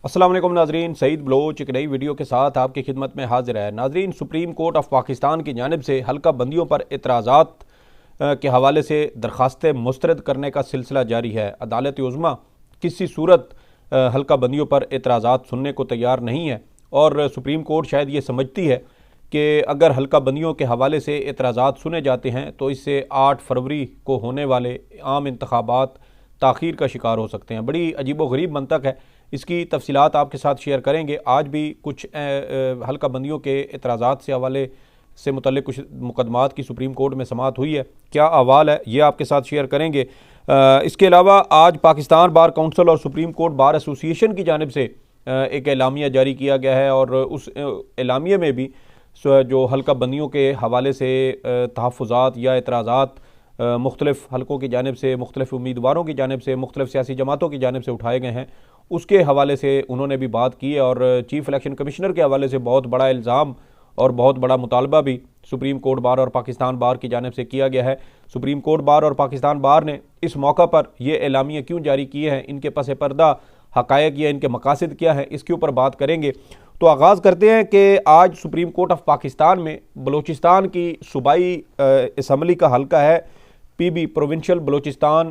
अस्सलाम वालेकुम नाजरीन, सईद बलोच एक नई वीडियो के साथ आपकी खिदमत में हाजिर है। नाजरीन, सुप्रीम कोर्ट ऑफ पाकिस्तान की जानिब से हल्का बंदियों पर एतराज़ात के हवाले से दरखास्तें मुस्तरद करने का सिलसिला जारी है। अदालत उज़्मा किसी सूरत हल्का बंदियों पर एतराज़ात सुनने को तैयार नहीं है और सुप्रीम कोर्ट शायद ये समझती है कि अगर हल्का बंदियों के हवाले से एतराज़ात सुने जाते हैं तो इससे 8 फरवरी को होने वाले आम इंतखाबात ताख़ीर का शिकार हो सकते हैं। बड़ी अजीब व गरीब मंतक है, इसकी तफसीलात आपके साथ शेयर करेंगे। आज भी कुछ हल्का बंदियों के एतराज़ात से हवाले से मुतल्लिक़ कुछ मुकदमात की सुप्रीम कोर्ट में समाअत हुई है, क्या अहवाल है, ये आपके साथ शेयर करेंगे। इसके अलावा आज पाकिस्तान बार काउंसिल और सुप्रीम कोर्ट बार एसोसिएशन की जानिब से एक एलामिया जारी किया गया है और उस एलामिया में भी जो हल्का बंदियों के हवाले से तहफ़्फ़ुज़ात या एतराज़ात मुख्तलिफ़ हलकों की जानिब से, मुख्तलिफ़ उम्मीदवारों की जानिब से, मुख्तलिफ़ सियासी जमातों की जानिब से उठाए गए हैं, उसके हवाले से उन्होंने भी बात की है। और चीफ़ इलेक्शन कमिश्नर के हवाले से बहुत बड़ा इल्ज़ाम और बहुत बड़ा मुतालबा भी सुप्रीम कोर्ट बार और पाकिस्तान बार की जानिब से किया गया है। सुप्रीम कोर्ट बार और पाकिस्तान बार ने इस मौका पर यह एलामिया क्यों जारी किए हैं, इनके पस पर्दा हक़ायक़ या इनके मकासद क्या हैं, इसके ऊपर बात करेंगे। तो आगाज़ करते हैं कि आज सुप्रीम कोर्ट ऑफ पाकिस्तान में बलूचिस्तान की सूबाई असम्बली का हल्का है PB प्रोविंशियल बलूचिस्तान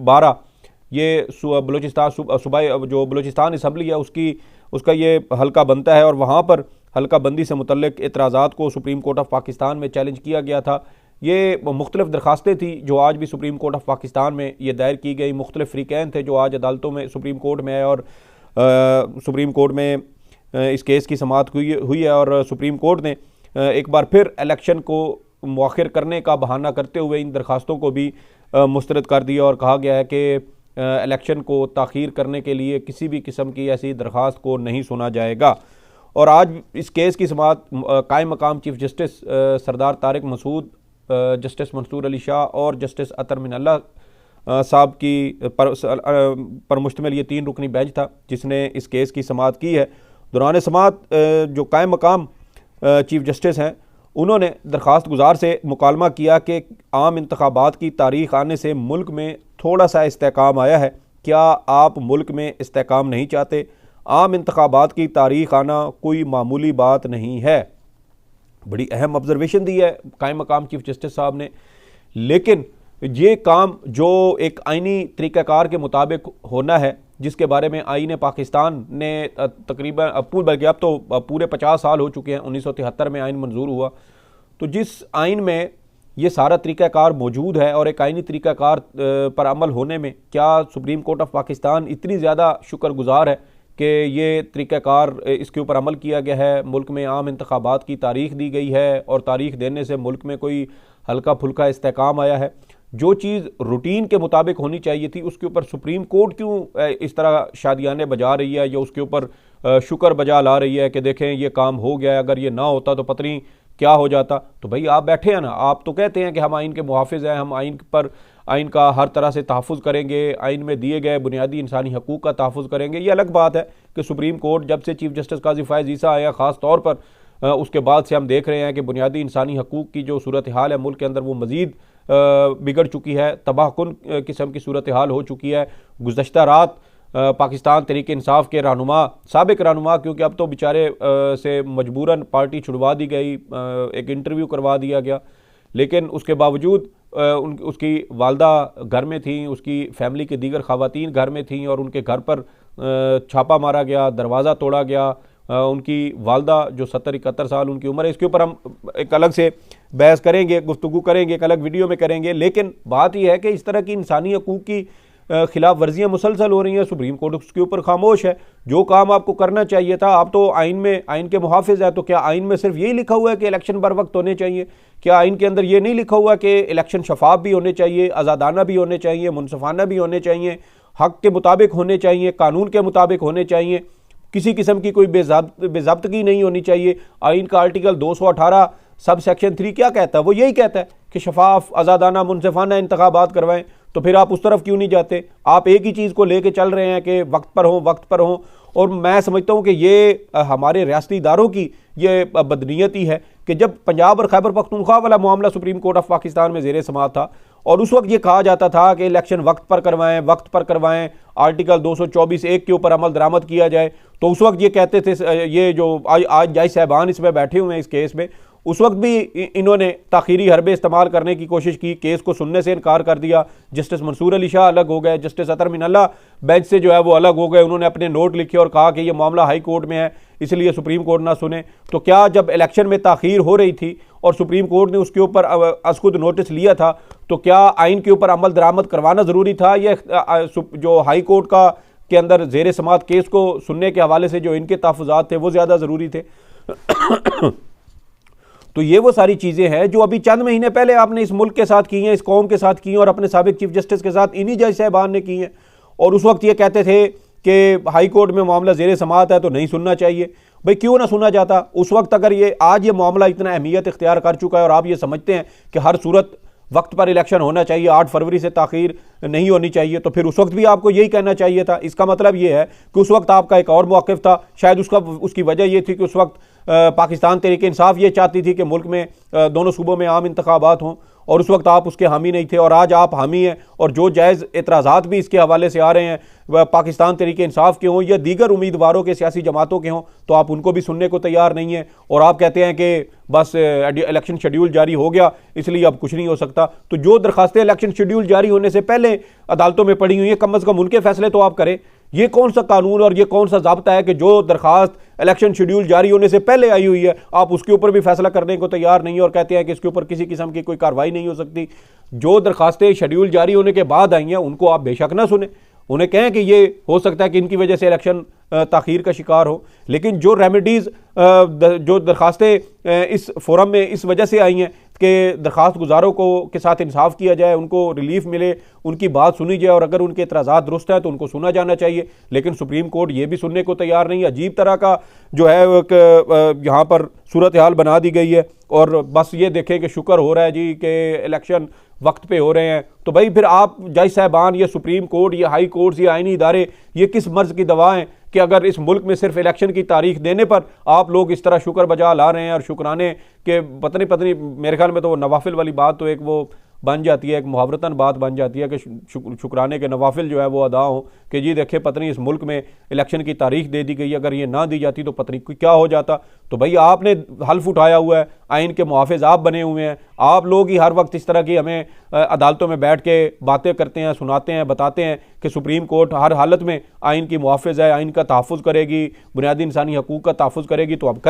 12। ये बलूचिस्तान सूबाई जो बलूचिस्तान असम्बली है उसका ये हल्का बनता है और वहाँ पर हल्का बंदी से मुतल्लिक़ एतराज़ात को सुप्रीम कोर्ट ऑफ पाकिस्तान में चैलेंज किया गया था। ये मुख्तलिफ़ दरखास्तें थी जो आज भी सुप्रीम कोर्ट ऑफ पाकिस्तान में ये दायर की गई। मुख्तलिफ़ फ़रीक़ैन थे जो आज अदालतों में सुप्रीम कोर्ट में आए और सुप्रीम कोर्ट में इस केस की समाअत हुई है और सुप्रीम कोर्ट ने एक बार फिर इलेक्शन को मुअख्खर करने का बहाना करते हुए इन दरखास्तों को भी मुस्तरद कर दिया और कहा गया है कि इलेक्शन को ताख़ीर करने के लिए किसी भी किस्म की ऐसी दरख्वास्त को नहीं सुना जाएगा। और आज इस केस की समाअत कायम मकाम चीफ जस्टिस सरदार तारिक मसूद, जस्टिस मंसूर अली शाह और जस्टिस अतर मिनल्ला साहब की पर मुश्तमिल ये 3 रुकनी बेंच था जिसने इस केस की समाअत की है। दौरान समाअत जो कायम मकाम चीफ जस्टिस हैं उन्होंने दरख्वास्त गुजार से मुकालमा किया कि आम इंतखाबात की तारीख़ आने से मुल्क में थोड़ा सा इस्तेहकाम आया है। क्या आप मुल्क में इस्तेहकाम नहीं चाहते? आम इंतखाबात की तारीख़ आना कोई मामूली बात नहीं है। बड़ी अहम ऑब्जर्वेशन दी है कायम मकाम चीफ जस्टिस साहब ने। लेकिन ये काम जो एक आइनी तरीक़ाकार के मुताबिक होना है, जिसके बारे में आईन पाकिस्तान ने तकरीबन बल्कि अब तो पूरे 50 साल हो चुके हैं, 1973 में आइन मंजूर हुआ, तो जिस आइन में ये सारा तरीक़ाकार मौजूद है और एक आइनी तरीक़ाकार पर अमल होने में क्या सुप्रीम कोर्ट ऑफ पाकिस्तान इतनी ज़्यादा शुक्रगुजार है कि ये तरीक़ाकार इसके ऊपर अमल किया गया है। मुल्क में आम इंतखाबात की तारीख़ दी गई है और तारीख़ देने से मुल्क में कोई हल्का फुल्का इस्तेहकाम आया है। जो चीज़ रूटीन के मुताबिक होनी चाहिए थी उसके ऊपर सुप्रीम कोर्ट क्यों इस तरह शादियाने बजा रही है या उसके ऊपर शुक्र बजा ला रही है कि देखें ये काम हो गया है, अगर ये ना होता तो पता नहीं क्या हो जाता। तो भाई आप बैठे हैं ना, आप तो कहते हैं कि हम आइन के मुहाफिज हैं, हम आइन का हर तरह से तहफ़्फ़ुज़ करेंगे, आइन में दिए गए बुनियादी इंसानी हकूक़ का तहफ़्फ़ुज़ करेंगे। ये अलग बात है कि सुप्रीम कोर्ट जब से चीफ जस्टिस काज़ी फ़ायज़ ईसा आया, ख़ास तौर पर उसके बाद से हम देख रहे हैं कि बुनियादी इंसानी हकूक़ की जो सूरत हाल है मुल्क के अंदर वो मज़ीद बिगड़ चुकी है, तबाहकुन किस्म की सूरत हाल हो चुकी है। गुज़श्ता रात पाकिस्तान तहरीक इंसाफ के रहनुमा, साबिक रहनुमा, क्योंकि अब तो बेचारे से मजबूरन पार्टी छुड़वा दी गई, एक इंटरव्यू करवा दिया गया, लेकिन उसके बावजूद उसकी वालदा घर में थी, उसकी फैमिली के दीगर ख़वातीन घर में थीं और उनके घर पर छापा मारा गया, दरवाज़ा तोड़ा गया। उनकी वालदा जो 70-71 साल उनकी उम्र है, इसके ऊपर हम एक अलग से बहस करेंगे, गुफ्तगू करेंगे, एक अलग वीडियो में करेंगे। लेकिन बात यह है कि इस तरह की इंसानी हकूक़ की खिलाफ वर्जियाँ मुसलसल हो रही हैं, सुप्रीम कोर्ट उसके ऊपर खामोश है। जो काम आपको करना चाहिए था, आप तो आइन के मुहाफिज है, तो क्या आइन में सिर्फ यही लिखा हुआ है कि इलेक्शन बर वक्त होने चाहिए? क्या आइन के अंदर ये नहीं लिखा हुआ कि इलेक्शन शफाफ भी होने चाहिए, आज़ादाना भी होने चाहिए, मुनसफाना भी होने चाहिए, हक के मुताबिक होने चाहिए, कानून के मुताबिक होने चाहिए, किसी किस्म की कोई बेज़ाब्तगी नहीं होनी चाहिए? आइन का आर्टिकल 218 सब सेक्शन 3 क्या कहता है? वो यही कहता है कि शफाफ, आज़ादाना, मुनसिफाना इंतखाबात करवाएं। तो फिर आप उस तरफ क्यों नहीं जाते? आप एक ही चीज़ को लेके चल रहे हैं कि वक्त पर हो। और मैं समझता हूँ कि ये हमारे रियासती इदारों की ये बदनीयती है कि जब पंजाब और खैबर पख्तूनख्वा वाला मामला सुप्रीम कोर्ट ऑफ पाकिस्तान में ज़ेरे समाअत था और उस वक्त ये कहा जाता था कि इलेक्शन वक्त पर करवाएं, आर्टिकल 224(1) के ऊपर अमल दरामद किया जाए। तो उस वक्त ये कहते थे, ये जो आज जज साहबान इसमें बैठे हुए हैं इस केस में, उस वक्त भी इन्होंने ताखीरी हरबे इस्तेमाल करने की कोशिश की, केस को सुनने से इनकार कर दिया। जस्टिस मंसूर अली शाह अलग हो गए, जस्टिस अतर मिनल्ला बेंच से जो है वो अलग हो गए। उन्होंने अपने नोट लिखे और कहा कि ये मामला हाई कोर्ट में है, इसलिए सुप्रीम कोर्ट ना सुने। तो क्या जब इलेक्शन में ताखीर हो रही थी और सुप्रीम कोर्ट ने उसके ऊपर अज़खुद नोटिस लिया था, तो क्या आइन के ऊपर अमल दरामद करवाना ज़रूरी था? या जो हाई कोर्ट के अंदर ज़ेर समात केस को सुनने के हवाले से जो इनके तहफ़्फ़ुज़ात थे वो ज़्यादा ज़रूरी थे? तो ये वो सारी चीज़ें हैं जो अभी चंद महीने पहले आपने इस मुल्क के साथ की हैं, इस कौम के साथ की हैं और अपने साबिक चीफ जस्टिस के साथ इन्हीं जज साहबान ने की हैं। और उस वक्त ये कहते थे कि हाई कोर्ट में मामला ज़ेर समात है तो नहीं सुनना चाहिए। भाई क्यों ना सुना जाता उस वक्त? अगर ये आज ये मामला इतना अहमियत इख्तियार कर चुका है और आप ये समझते हैं कि हर सूरत वक्त पर इलेक्शन होना चाहिए, 8 फरवरी से ताखीर नहीं होनी चाहिए, तो फिर उस वक्त भी आपको यही कहना चाहिए था। इसका मतलब ये है कि उस वक्त आपका एक और मौक़िफ़ था। शायद उसकी वजह ये थी कि उस वक्त पाकिस्तान तहरीक इंसाफ ये चाहती थी कि मुल्क में दोनों सूबों में आम इंतखाबात हों, और उस वक्त आप उसके हामी नहीं थे और आज आप हामी हैं। और जो जायज़ एतराज़ात भी इसके हवाले से आ रहे हैं, वह पाकिस्तान तहरीक इंसाफ के हों या दीगर उम्मीदवारों के सियासी जमातों के हों, तो आप उनको भी सुनने को तैयार नहीं हैं। और आप कहते हैं कि बस इलेक्शन शेड्यूल जारी हो गया इसलिए अब कुछ नहीं हो सकता। तो जो दरखास्तें इलेक्शन शेड्यूल जारी होने से पहले अदालतों में पड़ी हुई हैं, कम अज़ कम उनके फैसले तो आप करें। ये कौन सा कानून और ये कौन सा ज़ाब्ता है कि जो दरखास्त इलेक्शन शेड्यूल जारी होने से पहले आई हुई है आप उसके ऊपर भी फैसला करने को तैयार नहीं है और कहते हैं कि इसके ऊपर किसी किस्म की कोई कार्रवाई नहीं हो सकती? जो दरखास्तें शेड्यूल जारी होने के बाद आई हैं उनको आप बेशक ना सुने, उन्हें कहें कि ये हो सकता है कि इनकी वजह से इलेक्शन ताखीर का शिकार हो, लेकिन जो रेमेडीज़ जो दरखास्तें इस फोरम में इस वजह से आई हैं कि दरखास्त गुजारों को के साथ इंसाफ किया जाए, उनको रिलीफ मिले, उनकी बात सुनी जाए और अगर उनके एतराज़ात दुरुस्त है तो उनको सुना जाना चाहिए। लेकिन सुप्रीम कोर्ट ये भी सुनने को तैयार नहीं है। अजीब तरह का जो है यहाँ पर सूरत हाल बना दी गई है और बस ये देखें कि शुक्र हो रहा है जी कि इलेक्शन वक्त पे हो रहे हैं। तो भाई फिर आप जज साहबान, ये सुप्रीम कोर्ट, ये हाई कोर्ट, ये आइनी इदारे, ये किस मर्ज़ की दवा हैं कि अगर इस मुल्क में सिर्फ इलेक्शन की तारीख देने पर आप लोग इस तरह शुक्र बजा ला रहे हैं और शुक्राने के पतनी मेरे ख्याल में तो वो नवाफिल वाली बात तो एक वो बन जाती है, एक मुहावरतन बात बन जाती है कि शुक्राने के नवाफिल जो है वो अदा हो कि जी देखिए पत्नी इस मुल्क में इलेक्शन की तारीख दे दी गई, अगर ये ना दी जाती तो पत्नी क्या हो जाता। तो भाई आपने हल्फ उठाया हुआ है, आइन के मुहाफिज आप बने हुए हैं, आप लोग ही हर वक्त इस तरह की हमें अदालतों में बैठ के बातें करते हैं, सुनाते हैं, बताते हैं कि सुप्रीम कोर्ट हर हालत में आइन की मुहाफिज है, आइन का तहफ़्फ़ुज़ करेगी, बुनियादी इंसानी हकूक़ का तहफ़्फ़ुज़ करेगी। तो अब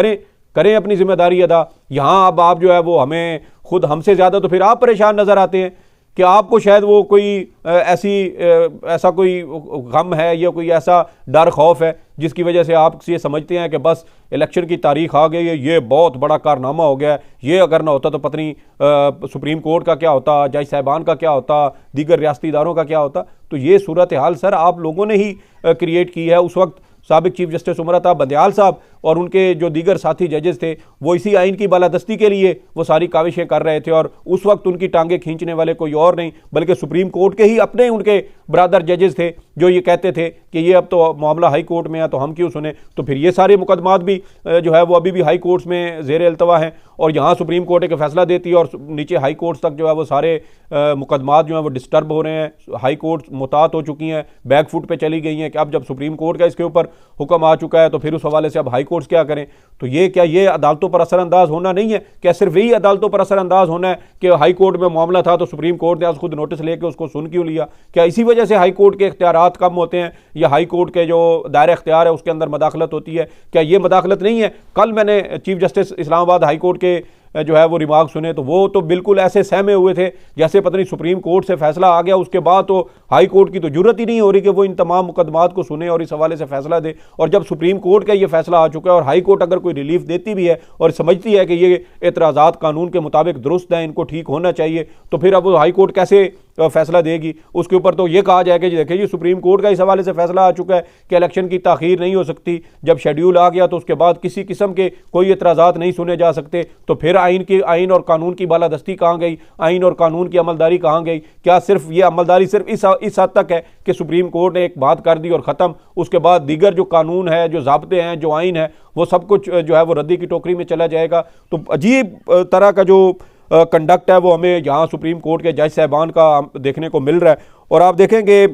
करें अपनी जिम्मेदारी अदा। यहाँ अब आप जो है वो हमें खुद हमसे ज़्यादा तो फिर आप परेशान नज़र आते हैं कि आपको शायद वो कोई ऐसा कोई गम है या कोई ऐसा डर खौफ है जिसकी वजह से आप ये समझते हैं कि बस इलेक्शन की तारीख आ गई है, ये बहुत बड़ा कारनामा हो गया है, ये अगर ना होता तो पत्नी सुप्रीम कोर्ट का क्या होता, जज साहबान का क्या होता, दीगर रियासती इदारों का क्या होता। तो ये सूरत हाल सर आप लोगों ने ही क्रिएट की है। उस वक्त साबिक चीफ जस्टिस उमर अता बंदयाल साहब और उनके जो दीगर साथी जजेस थे वो इसी आइन की बालादस्ती के लिए वो सारी काविशें कर रहे थे और उस वक्त उनकी टांगें खींचने वाले कोई और नहीं बल्कि सुप्रीम कोर्ट के ही अपने उनके बरादर जजेस थे जो ये कहते थे कि ये अब तो मामला हाई कोर्ट में है तो हम क्यों सुने। तो फिर ये सारे मुकदमात भी जो है वो अभी भी हाई कोर्ट्स में ज़ेर अल्तवा हैं और यहाँ सुप्रीम कोर्ट एक फैसला देती है और नीचे हाई कोर्ट्स तक जो है वो सारे मुकदमात जो हैं वो डिस्टर्ब हो रहे हैं। हाई कोर्ट मुतात हो चुकी हैं, बैक फुट पे चली गई हैं कि अब जब सुप्रीम कोर्ट का इसके ऊपर हुक्म आ चुका है तो फिर उस हवाले से अब हाई कोर्ट्स क्या करें। तो ये क्या ये अदालतों पर असरअंदाज होना नहीं है? क्या सिर्फ यही अदालतों पर असरअंदाज होना है कि हाई कोर्ट में मामला था तो सुप्रीम कोर्ट ने आज खुद नोटिस लेके उसको सुन क्यों लिया? क्या इसी वजह से हाई कोर्ट के इख्तियारात कम होते हैं या हाई कोर्ट के जो दायरा इख्तियार है उसके अंदर मदाखलत होती है? क्या ये मदाखलत नहीं है? कल मैंने chief justice Islamabad high court के जो है वो रिमार्क सुने तो वो तो बिल्कुल ऐसे सहमे हुए थे जैसे पता नहीं सुप्रीम कोर्ट से फैसला आ गया उसके बाद तो हाई कोर्ट की तो जरूरत ही नहीं हो रही कि वो इन तमाम मुकदमात को सुने और इस हवाले से फैसला दे। और जब सुप्रीम कोर्ट का ये फैसला आ चुका है और हाई कोर्ट अगर कोई रिलीफ देती भी है और समझती है कि ये एतराज़ात कानून के मुताबिक दुरुस्त हैं, इनको ठीक होना चाहिए, तो फिर अब हाई कोर्ट कैसे फैसला देगी? उसके ऊपर तो ये कहा जाएगा कि देखिए जी सुप्रीम कोर्ट का इस हवाले से फैसला आ चुका है कि इलेक्शन की ताखीर नहीं हो सकती, जब शेड्यूल आ गया तो उसके बाद किसी किस्म के कोई एतराज़ात नहीं सुने जा सकते। तो फिर आइन और कानून की बालादस्ती कहाँ गई? आइन और कानून की अमलदारी कहाँ गई? क्या सिर्फ ये अमलदारी सिर्फ इस हद तक है कि सुप्रीम कोर्ट ने एक बात कर दी और ख़त्म, उसके बाद दीगर जो कानून है, जो ज़ाब्ते हैं, जो आइन है, वो सब कुछ जो है वो रद्दी की टोकरी में चला जाएगा? तो अजीब तरह का जो कंडक्ट है वो हमें यहाँ सुप्रीम कोर्ट के जज साहबान का देखने को मिल रहा है। और आप देखेंगे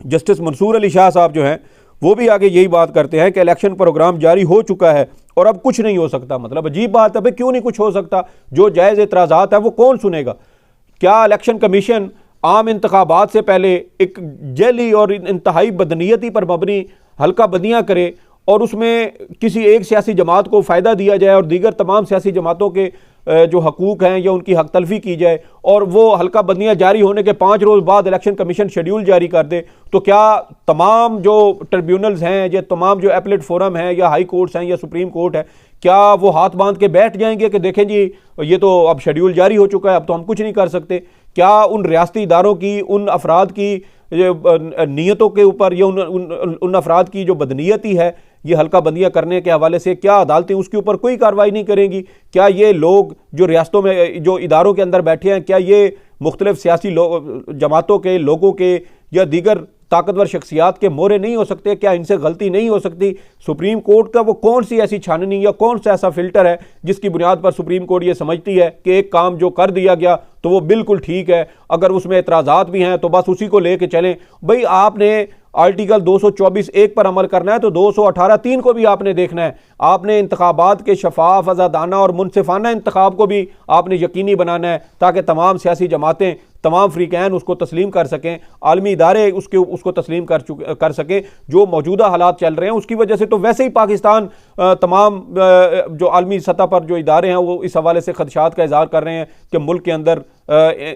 जस्टिस मंसूर अली शाह साहब जो हैं वो भी आगे यही बात करते हैं कि इलेक्शन प्रोग्राम जारी हो चुका है और अब कुछ नहीं हो सकता। मतलब अजीब बात है भाई, क्यों नहीं कुछ हो सकता? जो जायज़ एतराज़ात है वो कौन सुनेगा? क्या इलेक्शन कमीशन आम इंतखाबात से पहले एक जैली और इंतहाई बदनीयती पर मबनी हल्का बंदियाँ करे और उसमें किसी एक सियासी जमात को फ़ायदा दिया जाए और दीगर तमाम सियासी जमातों के जो हकूक़ हैं या उनकी हक तलफी की जाए, और वो हल्का बंदियाँ जारी होने के 5 रोज़ बाद इलेक्शन कमीशन शेड्यूल जारी कर दे? तो क्या तमाम जो ट्रिब्यूनल्स हैं या तमाम जो एपलेट फोरम हैं या हाई कोर्ट्स हैं या सुप्रीम कोर्ट है, क्या वो हाथ बांध के बैठ जाएंगे कि देखें जी ये तो अब शेड्यूल जारी हो चुका है, अब तो हम कुछ नहीं कर सकते? क्या उन रियासती इदारों की, उन अफराद की नीयतों के ऊपर या उन अफराद की जो बदनीयती है ये हल्का बंदियाँ करने के हवाले से, क्या अदालतें उसके ऊपर कोई कार्रवाई नहीं करेंगी? क्या ये लोग जो रियासतों में जो इदारों के अंदर बैठे हैं, क्या ये मुख्तलिफ सियासी जमातों के लोगों के या दीगर ताकतवर शख्सियात के मोहरे नहीं हो सकते? क्या इनसे गलती नहीं हो सकती? सुप्रीम कोर्ट का वो कौन सी ऐसी छाननी या कौन सा ऐसा फिल्टर है जिसकी बुनियाद पर सुप्रीम कोर्ट ये समझती है कि एक काम जो कर दिया गया तो वो बिल्कुल ठीक है, अगर उसमें एतराज़ात भी हैं तो बस उसी को लेके चलें? भाई आपने आर्टिकल 224(1) पर अमल करना है तो 218(3) को भी आपने देखना है। आपने इंतखाबात के शफाफ, आज़ादाना और मुनसिफाना इंतखाब को भी आपने यकीनी बनाना है ताकि तमाम सियासी जमातें, तमाम फ्रीकैन उसको तस्लीम कर सकें, आलमी इदारे उसको तस्लीम कर सकें। जो मौजूदा हालात चल रहे हैं उसकी वजह से तो वैसे ही पाकिस्तान तमाम जो आलमी सतह पर जो इदारे हैं वो इस हवाले से खदशात का इज़हार कर रहे हैं कि मुल्क के अंदर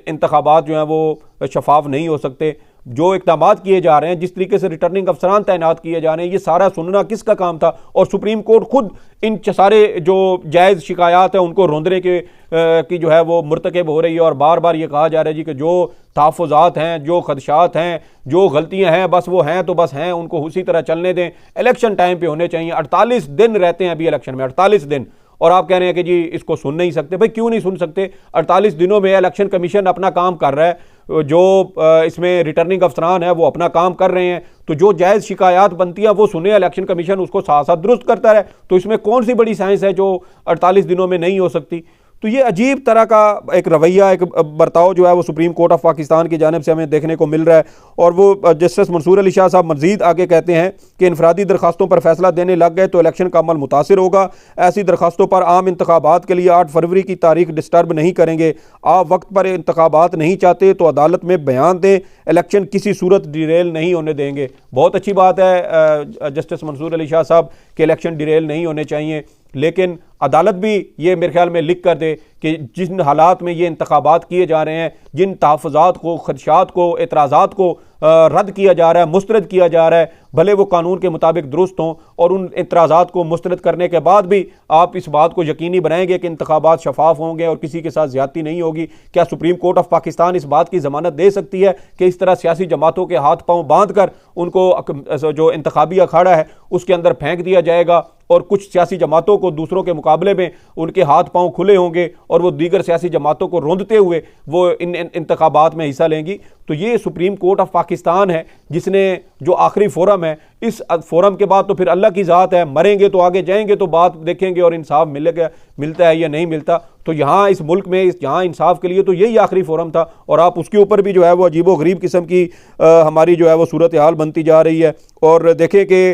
इंतखाबात जो हैं वो शफाफ नहीं हो सकते। जो इक़दाम किए जा रहे हैं, जिस तरीके से रिटर्निंग अफसरान तैनात किए जा रहे हैं, ये सारा सुनना किसका काम था? और सुप्रीम कोर्ट खुद इन सारे जो जायज़ शिकायत है उनको रोंदने की जो है वो मुर्तकब हो रही है और बार बार ये कहा जा रहा है जी कि जो तहफ़्फ़ुज़ात हैं, जो खदशात हैं, जो गलतियां हैं बस वो हैं तो बस हैं, उनको उसी तरह चलने दें। इलेक्शन टाइम पे होने चाहिए। 48 दिन रहते हैं अभी इलेक्शन में, 48 दिन, और आप कह रहे हैं कि जी इसको सुन नहीं सकते। भाई क्यों नहीं सुन सकते? 48 दिनों में इलेक्शन कमीशन अपना काम कर रहा है, जो इसमें रिटर्निंग अफसरान है वो अपना काम कर रहे हैं, तो जो जायज़ शिकायत बनती है वो सुने, इलेक्शन कमीशन उसको साथ साथ दुरुस्त करता है। तो इसमें कौन सी बड़ी साइंस है जो 48 दिनों में नहीं हो सकती? तो ये अजीब तरह का एक रवैया, एक बर्ताव जो है वो सुप्रीम कोर्ट ऑफ पाकिस्तान की जानिब से हमें देखने को मिल रहा है। और वो जस्टिस मंसूर अली शाह साहब मज़ीद आगे कहते हैं कि इनफरादी दरखास्तों पर फैसला देने लग गए तो इलेक्शन का अमल मुतासिर होगा। ऐसी दरखास्तों पर आम इंतखाबात के लिए 8 फरवरी की तारीख डिस्टर्ब नहीं करेंगे। आप वक्त पर इंतखाबात नहीं चाहते तो अदालत में बयान दें, इलेक्शन किसी सूरत डिरेल नहीं होने देंगे। बहुत अच्छी बात है जस्टिस मंसूर अली शाह साहब के इलेक्शन डिरेल नहीं होने चाहिए, लेकिन अदालत भी ये मेरे ख्याल में लिख कर दे कि जिन हालात में ये इंतखाबात किए जा रहे हैं, जिन तहफ़्फ़ुज़ात को, खदशात को, एतराज़ात को रद्द किया जा रहा है, मुस्तरद किया जा रहा है, भले वो कानून के मुताबिक दुरुस्त हों, और उन एतराज़ात को मुस्तरद करने के बाद भी आप इस बात को यकीनी बनाएंगे कि इंतखाबात शफाफ होंगे और किसी के साथ ज़्यादती नहीं होगी। क्या सुप्रीम कोर्ट ऑफ पाकिस्तान इस बात की ज़मानत दे सकती है कि इस तरह सियासी जमातों के हाथ पाँव बांध कर उनको जो इंतखाबी अखाड़ा है उसके अंदर फेंक दिया जाएगा और कुछ सियासी जमातों को दूसरों के मुकाबले में उनके हाथ पांव खुले होंगे और वो दीगर सियासी जमातों को रोंदते हुए वो इन इंतखाबात में हिस्सा लेंगी? तो ये सुप्रीम कोर्ट ऑफ पाकिस्तान है जिसने जो आखिरी फोरम है, इस फोरम के बाद तो फिर अल्लाह की ज़ात है, मरेंगे तो आगे जाएंगे तो बात देखेंगे और इंसाफ मिलता है या नहीं मिलता। तो यहाँ इस मुल्क में यहाँ इंसाफ के लिए तो यही आखिरी फोरम था, और आप उसके ऊपर भी जो है वो अजीबो गरीब किस्म की हमारी जो है वो सूरत हाल बनती जा रही है। और देखें कि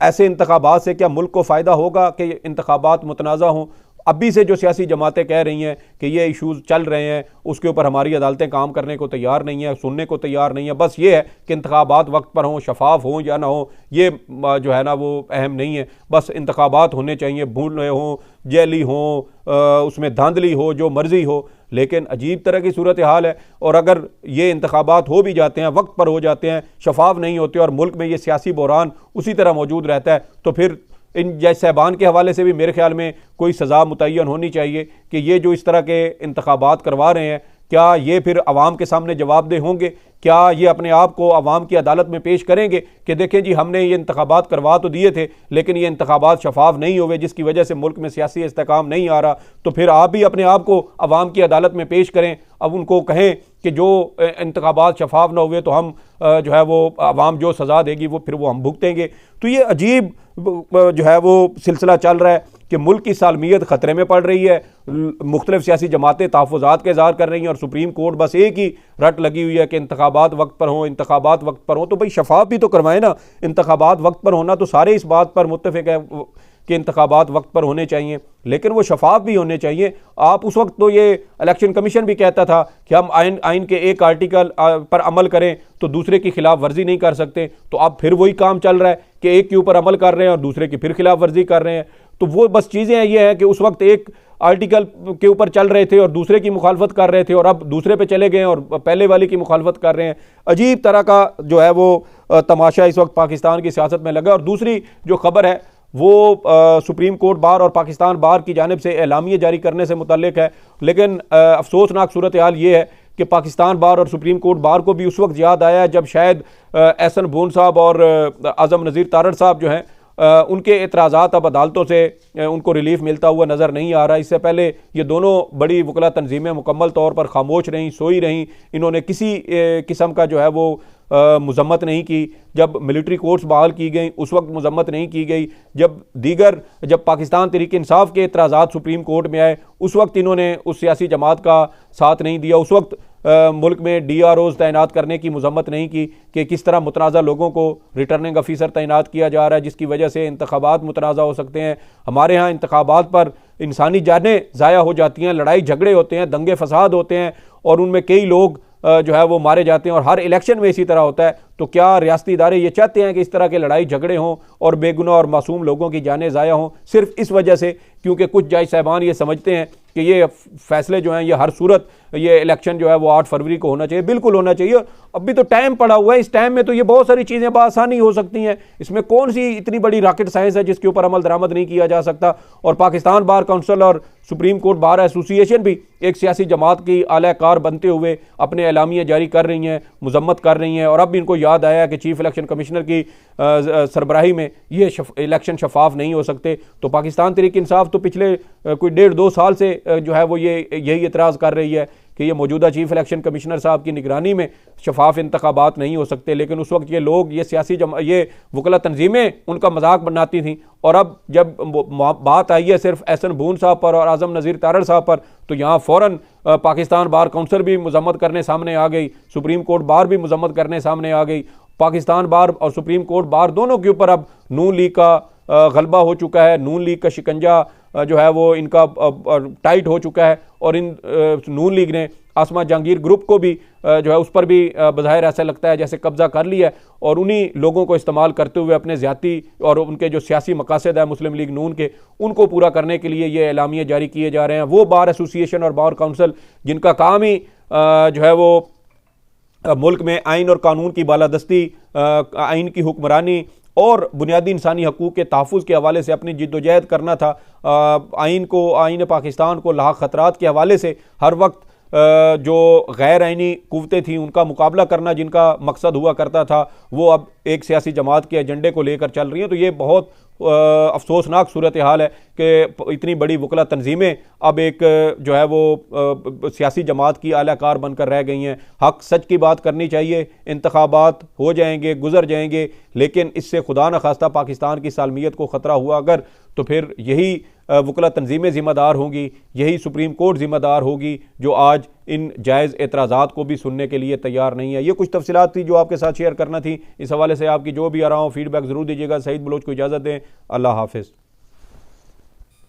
ऐसे इंतखाबात से क्या मुल्क को फ़ायदा होगा कि इंतखाबात मुतनाज़ा हों? अभी से जो सियासी जमातें कह रही हैं कि ये इशूज़ चल रहे हैं, उसके ऊपर हमारी अदालतें काम करने को तैयार नहीं है, सुनने को तैयार नहीं है। बस ये है कि इंतखाबात वक्त पर हों, शफाफ हों या ना हो, ये जो है ना वो अहम नहीं है। बस इंतखाबात होने चाहिए, भूल हों, जैली हों, उसमें धांधली हो, जो मर्जी हो, लेकिन अजीब तरह की सूरत हाल है। और अगर ये इंतखाबात हो भी जाते हैं, वक्त पर हो जाते हैं, शफाफ नहीं होते और मुल्क में ये सियासी बहरान उसी तरह मौजूद रहता है, तो फिर इन जज साहबान के हवाले से भी मेरे ख्याल में कोई सज़ा मुतय्यन होनी चाहिए कि ये जो इस तरह के इंतखाबात करवा रहे हैं, क्या ये फिर अवाम के सामने जवाबदेह होंगे? क्या ये अपने आप को अवाम की अदालत में पेश करेंगे कि देखें जी हमने ये इंतखाबात करवा तो दिए थे लेकिन ये इंतखाबात शफाफ नहीं हुए, जिसकी वजह से मुल्क में सियासी इस्तेकाम नहीं आ रहा? तो फिर आप भी अपने आप को अवाम की अदालत में पेश करें, अब उनको कहें कि जो इंतखाबात शफाफ ना हुए तो हम जो है वो आवाम जो सज़ा देगी वो फिर वो हम भुगतेंगे। तो ये अजीब जो है वो सिलसिला चल रहा है कि मुल्क की सालमियत ख़तरे में पड़ रही है। मुख्तलिफ सियासी जमातें तहफ़्फ़ुज़ात के इज़हार कर रही हैं और सुप्रीम कोर्ट बस एक ही रट लगी हुई है कि इंतखाबात वक्त पर हों, इंतखाबात वक्त पर हों। तो भाई शफाफ भी तो करवाएं ना। इंतखाबात वक्त पर होना तो सारे इस बात पर मुत्तफ़िक है कि इंतखाबात वक्त पर होने चाहिए, लेकिन वो शफाफ भी होने चाहिए। आप उस वक्त तो ये इलेक्शन कमीशन भी कहता था कि हम आइन के एक आर्टिकल पर अमल करें तो दूसरे की खिलाफ वर्जी नहीं कर सकते। तो अब फिर वही काम चल रहा है कि एक के ऊपर अमल कर रहे हैं और दूसरे की फिर खिलाफ वर्जी कर रहे हैं। तो वो बस चीज़ें ये हैं कि उस वक्त एक आर्टिकल के ऊपर चल रहे थे और दूसरे की मुखालफत कर रहे थे और अब दूसरे पे चले गए और पहले वाले की मुखालफत कर रहे हैं। अजीब तरह का जो है वो तमाशा इस वक्त पाकिस्तान की सियासत में लगा। और दूसरी जो खबर है वो सुप्रीम कोर्ट बार और पाकिस्तान बार की जानिब से एलामिया जारी करने से मुतल्लिक है। लेकिन अफसोसनाक सूरत हाल ये है कि पाकिस्तान बार और सुप्रीम कोर्ट बार को भी उस वक्त याद आया जब शायद एहसन बोन साहब और आज़म नज़ीर तारड़ साहब जो हैं उनके एतराज़ात अब अदालतों से उनको रिलीफ मिलता हुआ नज़र नहीं आ रहा। इससे पहले ये दोनों बड़ी वकला तंजीमें मुकम्मल तौर पर खामोश रहीं, सोई रहीं। इन्होंने किसी किस्म का जो है वो मजम्मत नहीं की। जब मिलिट्री कोर्ट्स बहाल की गई उस वक्त मजम्मत नहीं की गई। जब पाकिस्तान तहरीक इंसाफ के एतराज़ात सुप्रीम कोर्ट में आए उस वक्त इन्होंने उस सियासी जमात का साथ नहीं दिया। उस वक्त मुल्क में DROs तैनात करने की मजम्मत नहीं की कि किस तरह मुतनाज़ा लोगों को रिटर्निंग अफीसर तैनात किया जा रहा है जिसकी वजह से इंतखाबात मुतनाज़ा हो सकते हैं। हमारे यहाँ इंतखाबात पर इंसानी जानें ज़ाया हो जाती हैं, लड़ाई झगड़े होते हैं, दंगे फसाद होते हैं और उनमें कई लोग जो है वो मारे जाते हैं और हर इलेक्शन में इसी तरह होता है। तो क्या रियासती इदारे ये चाहते हैं कि इस तरह के लड़ाई झगड़े हों और बेगुनाह और मासूम लोगों की जानें ज़ाया हों सिर्फ इस वजह से क्योंकि कुछ जज साहबान ये समझते हैं कि ये फैसले जो हैं ये हर सूरत ये इलेक्शन जो है वो 8 फरवरी को होना चाहिए। बिल्कुल होना चाहिए। अभी तो टाइम पड़ा हुआ है। इस टाइम में तो ये बहुत सारी चीज़ें बआसानी हो सकती हैं। इसमें कौन सी इतनी बड़ी रॉकेट साइंस है जिसके ऊपर अमल दरामद नहीं किया जा सकता। और पाकिस्तान बार काउंसिल और सुप्रीम कोर्ट बार एसोसिएशन भी एक सियासी जमात की आलाकार बनते हुए अपने एलामिया जारी कर रही हैं, मजम्मत कर रही हैं। और अब इनको याद आया कि चीफ इलेक्शन कमिश्नर की सरबराही में ये इलेक्शन शफाफ नहीं हो सकते। तो पाकिस्तान तहरीक इंसाफ तो पिछले कोई 1.5-2 साल से जो है वो यही एतराज़ कर रही है कि ये मौजूदा चीफ इलेक्शन कमिश्नर साहब की निगरानी में शफाफ इंतखाबात नहीं हो सकते। लेकिन उस वक्त ये लोग ये वकला तंजीमें उनका मजाक बनाती थीं। और अब जब बात आई है सिर्फ एहसन बोन साहब पर और आज़म नज़ीर तारड़ साहब पर तो यहाँ फ़ौरन पाकिस्तान बार काउंसिल भी मजम्मत करने सामने आ गई, सुप्रीम कोर्ट बार भी मजम्मत करने सामने आ गई। पाकिस्तान बार और सुप्रीम कोर्ट बार दोनों के ऊपर अब नून लीग का गलबा हो चुका है। नून लीग का शिकंजा जो है वो इनका टाइट हो चुका है और इन नून लीग ने आसमा जहांगीर ग्रुप को भी जो है उस पर भी बज़ाहिर ऐसा लगता है जैसे कब्जा कर लिया है और उन्हीं लोगों को इस्तेमाल करते हुए अपने ज़्यादती और उनके जो सियासी मकासद है मुस्लिम लीग नून के उनको पूरा करने के लिए ये एलामिया जारी किए जा रहे हैं। वो बार एसोसिएशन और बार काउंसिल जिनका काम ही जो है वो मुल्क में आइन और कानून की बालादस्ती, आइन की हुक्मरानी और बुनियादी इंसानी हकूक़ के तहफ़्फ़ुज़ के हवाले से अपनी जिद्दोजहद करना था। आइन पाकिस्तान को लाहक ख़तरात के हवाले से हर वक्त जो गैर आइनी कुव्वतें थीं उनका मुकाबला करना जिनका मकसद हुआ करता था वो अब एक सियासी जमात के एजेंडे को लेकर चल रही हैं। तो ये बहुत अफसोसनाक सूरत हाल है कि इतनी बड़ी वकला तंजीमें अब एक जो है वो सियासी जमात की आलाकार बनकर रह गई हैं। हक सच की बात करनी चाहिए। इंतखाबात हो जाएंगे, गुजर जाएंगे, लेकिन इससे खुदा न खास्ता पाकिस्तान की सालमियत को ख़तरा हुआ अगर तो फिर यही वकला तंजीमें ज़िम्मेदार होंगी, यही सुप्रीम कोर्ट ज़िम्मेदार होगी जो आज इन जायज़ एतराज़ात को भी सुनने के लिए तैयार नहीं है। ये कुछ तफसीलात थी जो आपके साथ शेयर करना थी। इस हवाले से आपकी जो भी आ रहा हो फीडबैक ज़रूर दीजिएगा। सईद बलोच को इजाज़त दें। अल्लाह हाफ़िज़।